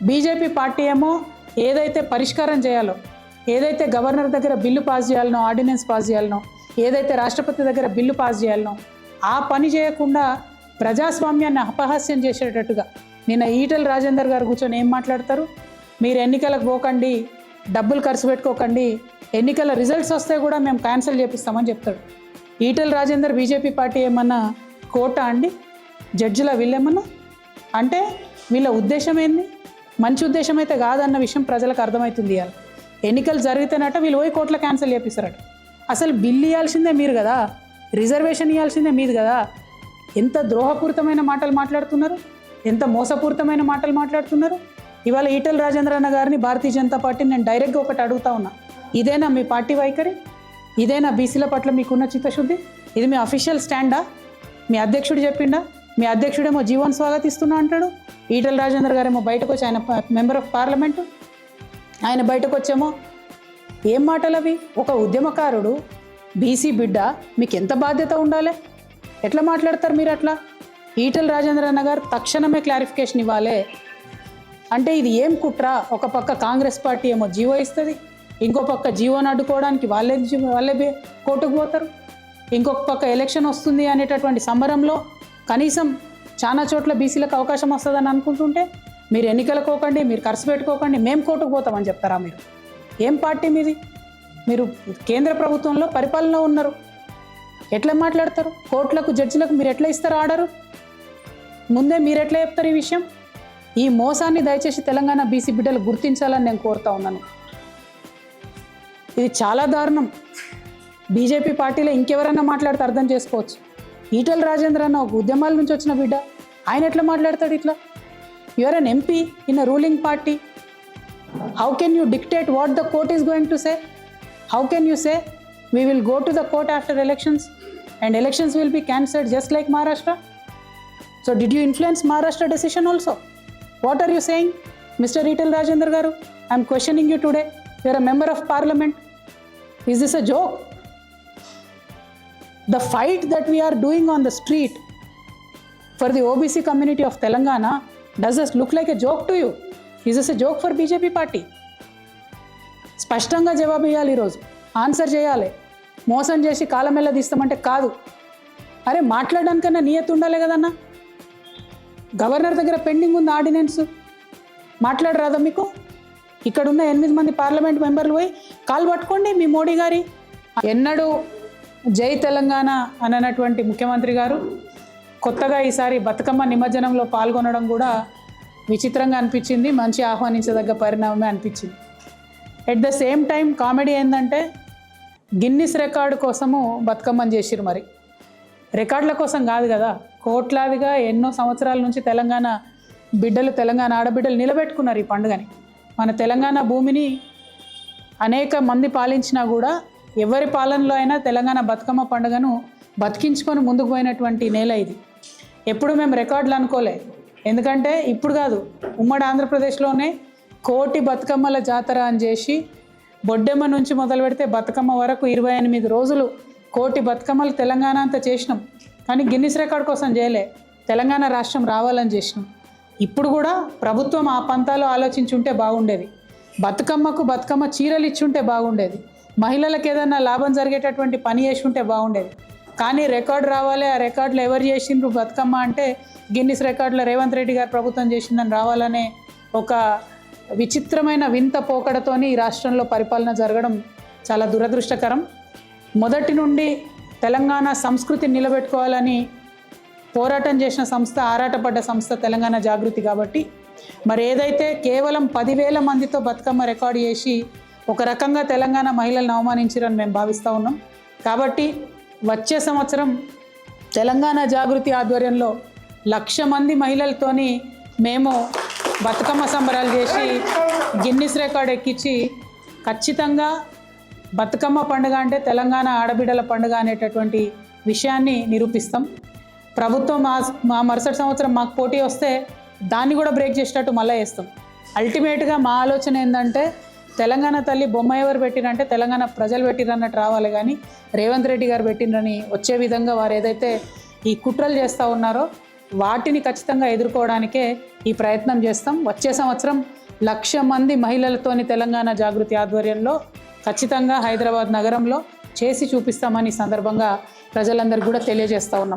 BJP party ఏమో ఏదైతే పరిష్కారం చేయాలో, ఏదైతే గవర్నర్ దగ్గర బిల్లు పాస్ చేయాలనో, ఆర్డినెన్స్ పాస్ చేయాలనో, ఏదైతే రాష్ట్రపతి దగ్గర బిల్లు పాస్ చేయాలనో ఆ పని చేయకుండా ప్రజాస్వామ్యాన్ని అపహాస్యం చేసేటట్టుగా నిన్న ఈటెల రాజేందర్ గారు కూర్చొని ఏం మాట్లాడతారు? మీరు ఎన్నికలకు పోకండి, డబ్బులు ఖర్చు పెట్టుకోకండి, ఎన్నికల రిజల్ట్స్ వస్తే కూడా మేము క్యాన్సిల్ చేపిస్తామని చెప్తాడు. ఈటెల రాజేందర్ బీజేపీ పార్టీ ఏమన్నా కోట అండి? జడ్జిల వీళ్ళేమన్నా? అంటే వీళ్ళ ఉద్దేశం ఏంది? మంచి ఉద్దేశం అయితే కాదన్న విషయం ప్రజలకు అర్థమవుతుంది. ఇవాళ ఎన్నికలు జరిగితేనట వీళ్ళు పోయి కోర్టులో క్యాన్సిల్ చేపిస్తారట. అసలు బిల్లు ఇవ్వాల్సిందే మీరు కదా, రిజర్వేషన్ ఇవ్వాల్సిందే మీది కదా. ఎంత ద్రోహపూరితమైన మాటలు మాట్లాడుతున్నారు, ఎంత మోసపూరితమైన మాటలు మాట్లాడుతున్నారు. ఇవాళ ఈటెల రాజేంద్ర అన్న గారిని భారతీయ జనతా పార్టీని నేను డైరెక్ట్గా ఒకటి అడుగుతా ఉన్నా, ఇదేనా మీ పార్టీ వైఖరి? ఇదేనా బీసీల పట్ల మీకున్న చిత్తశుద్ధి? ఇది మీ అఫీషియల్ స్టాండా? మీ అధ్యక్షుడు చెప్పిండా? మీ అధ్యక్షుడేమో జీవన్ స్వాగతిస్తున్నా అంటాడు, ఈటెల రాజేందర్ గారేమో బయటకు వచ్చి, ఆయన మెంబర్ ఆఫ్ పార్లమెంటు, ఆయన బయటకు వచ్చేమో ఏం మాటలు అవి? ఒక ఉద్యమకారుడు, బీసీ బిడ్డ, మీకు ఎంత బాధ్యత ఉండాలి? ఎట్లా మాట్లాడతారు మీరు అట్లా? ఈటెల రాజేంద్ర అన్న గారు తక్షణమే క్లారిఫికేషన్ ఇవ్వాలి. అంటే ఇది ఏం కుట్ర? ఒక పక్క కాంగ్రెస్ పార్టీ ఏమో జీవో ఇస్తుంది, ఇంకో పక్క జీవోని అడ్డుకోవడానికి వాళ్ళే కోర్టుకు పోతారు, ఇంకొక పక్క ఎలక్షన్ వస్తుంది అనేటటువంటి సంబరంలో కనీసం చాలా చోట్ల బీసీలకు అవకాశం వస్తుందని అనుకుంటుంటే మీరు ఎన్నికలకు పోకండి, మీరు ఖర్చు పెట్టుకోకండి, మేము కోర్టుకు పోతామని చెప్తారా? మీరు ఏం పార్టీ మీది? మీరు కేంద్ర ప్రభుత్వంలో పరిపాలనలో ఉన్నారు, ఎట్లా మాట్లాడతారు? కోర్టులకు, జడ్జిలకు మీరు ఎట్లా ఇస్తారు ఆర్డరు? ముందే మీరు ఎట్లా చెప్తారు ఈ విషయం? ఈ మోసాన్ని దయచేసి తెలంగాణ బీసీ బిడ్డలు గుర్తించాలని నేను కోరుతా ఉన్నాను. ఇది చాలా దారుణం. బీజేపీ పార్టీలో ఇంకెవరన్నా మాట్లాడితే అర్థం చేసుకోవచ్చు. ఈటెల రాజేంద్ర అన్న ఒక ఉద్యమాల నుంచి వచ్చిన బిడ్డ, ఆయన ఎట్లా మాట్లాడతాడు ఇట్లా? You are an MP in a ruling party. How can you dictate what the court is going to say? How can you say we will go to the court after elections and elections will be cancelled just like Maharashtra? So did you influence Maharashtra decision also? What are you saying, Mr. Etel Rajendra Garu? I am questioning you today. You are a member of parliament. Is this a joke? The fight that we are doing on the street for the OBC community of Telangana, does this look like a joke to you? Is this a joke for BJP party? స్పష్టంగా జవాబు ఇవ్వాలి, ఈరోజు answer చేయాలి. మోసం చేసి కాలమెల్ల తీస్తామంటే కాదు. అరే మాట్లాడడానికన్నా నియతి ఉండాలి కదన్నా. గవర్నర్ దగ్గర పెండింగ్ ఉంది ఆర్డినెన్స్, మాట్లాడరాదా మీకు? ఇక్కడున్న 8 మంది పార్లమెంట్ మెంబర్లు పోయి కాలు పట్టుకోండి మీ మోడీ గారి. ఎన్నడూ జై తెలంగాణ అననటువంటి ముఖ్యమంత్రి గారు కొత్తగా ఈసారి బతుకమ్మ నిమజ్జనంలో పాల్గొనడం కూడా విచిత్రంగా అనిపించింది, మంచి ఆహ్వానించదగ్గ పరిణామమే అనిపించింది. At the same time comedy ఏంటంటే గిన్నిస్ రికార్డు కోసము బతుకమ్మని చేసిరు. మరి రికార్డుల కోసం కాదు కదా, కోట్లాదిగా ఎన్నో సంవత్సరాల నుంచి తెలంగాణ బిడ్డలు, తెలంగాణ ఆడబిడ్డలు నిలబెట్టుకున్నారు ఈ పండుగని. మన తెలంగాణ భూమిని అనేక మంది పాలించినా కూడా ఎవరి పాలనలో అయినా తెలంగాణ బతుకమ్మ పండుగను బతికించుకొని ముందుకు పోయినటువంటి నేల ఇది. ఎప్పుడు మేము రికార్డులు అనుకోలే, ఎందుకంటే ఇప్పుడు కాదు, ఉమ్మడి ఆంధ్రప్రదేశ్లోనే కోటి బతుకమ్మల జాతర అని చేసి బొడ్డెమ్మ నుంచి మొదలు పెడితే బతుకమ్మ వరకు 28 రోజులు కోటి బతుకమ్మలు తెలంగాణ అంతా చేసినాం. కానీ గిన్నిస్ రికార్డ్ కోసం చేయలే, తెలంగాణ రాష్ట్రం రావాలని చేసినాం. ఇప్పుడు కూడా ప్రభుత్వం ఆ పంతాలో ఆలోచించుంటే బాగుండేది. బతుకమ్మకు బతుకమ్మ చీరలు ఇచ్చుంటే బాగుండేది. మహిళలకు ఏదైనా లాభం జరిగేటటువంటి పని చేసి ఉంటే బాగుండేది. కానీ రికార్డు రావాలి, ఆ రికార్డులు ఎవరు చేసిండ్రు బతుకమ్మ అంటే గిన్నిస్ రికార్డులో రేవంత్ రెడ్డి గారు ప్రభుత్వం చేసిందని రావాలనే ఒక విచిత్రమైన వింత పోకడతోని ఈ రాష్ట్రంలో పరిపాలన జరగడం చాలా దురదృష్టకరం. మొదటి నుండి తెలంగాణ సంస్కృతిని నిలబెట్టుకోవాలని పోరాటం చేసిన సంస్థ, ఆరాటపడ్డ సంస్థ తెలంగాణ జాగృతి. కాబట్టి మరి ఏదైతే కేవలం 10,000 మందితో బతుకమ్మ రికార్డు చేసి ఒక రకంగా తెలంగాణ మహిళలను అవమానించారని మేము భావిస్తూ ఉన్నాం. కాబట్టి వచ్చే సంవత్సరం తెలంగాణ జాగృతి ఆధ్వర్యంలో 1,00,000 మంది మహిళలతోని మేము బతుకమ్మ సంబరాలు చేసి గిన్నిస్ రికార్డ్ ఎక్కించి ఖచ్చితంగా బతుకమ్మ పండుగ అంటే తెలంగాణ ఆడబిడ్డల పండుగ అనేటటువంటి విషయాన్ని నిరూపిస్తాం. ప్రభుత్వం మా మరుసటి సంవత్సరం మాకు పోటీ వస్తే దాన్ని కూడా బ్రేక్ చేసేటట్టు మళ్ళీ వేస్తాం. అల్టిమేట్గా మా ఆలోచన ఏంటంటే తెలంగాణ తల్లి బొమ్మ ఎవరు పెట్టిరంటే తెలంగాణ ప్రజలు పెట్టిరన్నట్టు రావాలి, కానీ రేవంత్ రెడ్డి గారు పెట్టినని వచ్చే విధంగా వారు ఏదైతే ఈ కుట్రలు చేస్తూ ఉన్నారో వాటిని ఖచ్చితంగా ఎదుర్కోవడానికే ఈ ప్రయత్నం చేస్తాం. వచ్చే సంవత్సరం 1,00,000 మంది మహిళలతోని తెలంగాణ జాగృతి ఆధ్వర్యంలో ఖచ్చితంగా హైదరాబాద్ నగరంలో చేసి చూపిస్తామని సందర్భంగా ప్రజలందరికీ కూడా తెలియజేస్తూ ఉన్నాం.